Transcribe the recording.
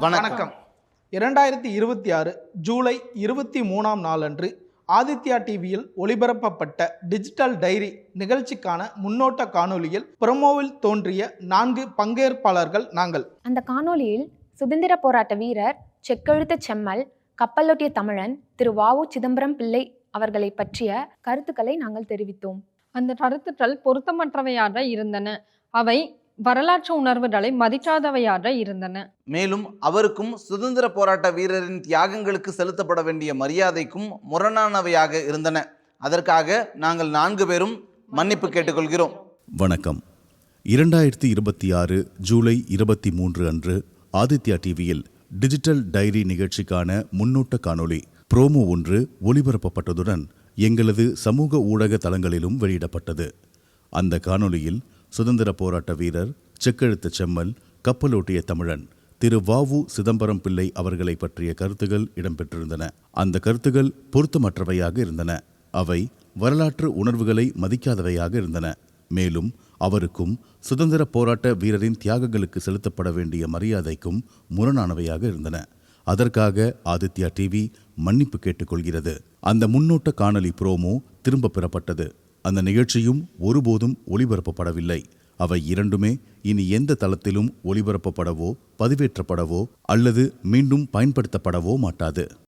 வணக்கம். 2026 ஜூலை 23ஆம் நாளன்று ஆதித்யா டிவியில் ஒளிபரப்பப்பட்ட டிஜிட்டல் டைரி நிகழ்ச்சிக்கான முன்னோட்ட காணொலியில் ப்ரோமோவில் தோன்றிய 4 பங்கேற்பாளர்கள் நாங்கள். அந்த காணொலியில் சுதந்திர போராட்ட வீரர், செக்கெழுத்த செம்மல், கப்பலோட்டிய தமிழன் திரு வ.உ. சிதம்பரம் பிள்ளை அவர்களை பற்றிய கருத்துக்களை நாங்கள் தெரிவித்தோம். அந்த கருத்துக்கள் பொருத்தமற்றவையாக இருந்தன. அவை வரலாற்று உணர்வுகளை மதிக்காதவையாக இருந்தன. மேலும் அவருக்கும் சுதந்திர போராட்ட வீரரின் தியாகங்களுக்கு செலுத்தப்பட வேண்டிய மரியாதைக்கும் முரணானவையாக இருந்தன. அதற்காக நாங்கள் 4 பேரும் மன்னிப்பு கேட்டுக்கொள்கிறோம். வணக்கம். 2026 ஜூலை 23 அன்று ஆதித்யா டிவியில் டிஜிட்டல் டைரி நிகழ்ச்சிக்கான முன்னோட்ட காணொளி ப்ரோமோ ஒன்று ஒளிபரப்பப்பட்டதுடன் எங்களது சமூக ஊடக தளங்களிலும் வெளியிடப்பட்டது. அந்த காணொளியில் சுதந்திர போராட்ட வீரர், செக்கெழுத்த செம்மல், கப்பலோட்டிய தமிழன் திரு வ.உ. சிதம்பரம் பிள்ளை அவர்களை பற்றிய கருத்துகள் இடம்பெற்றிருந்தன. அந்த கருத்துகள் பொருத்தமற்றவையாக இருந்தன. அவை வரலாற்று உணர்வுகளை மதிக்காதவையாக இருந்தன. மேலும் அவருக்கும் சுதந்திர போராட்ட வீரரின் தியாகங்களுக்கு செலுத்தப்பட வேண்டிய மரியாதைக்கும் முரணானவையாக இருந்தன. அதற்காக ஆதித்யா டிவி மன்னிப்பு கேட்டுக்கொள்கிறது. அந்த முன்னோட்ட காணொலி ப்ரோமோ திரும்ப பெறப்பட்டது. அந்த நிகழ்ச்சியும் ஒருபோதும் ஒளிபரப்பப்படவில்லை. அவை இரண்டுமே இனி எந்த தளத்திலும் ஒளிபரப்பப்படவோ பதிவேற்றப்படவோ அல்லது மீண்டும் பயன்படுத்தப்படவோ மாட்டாது.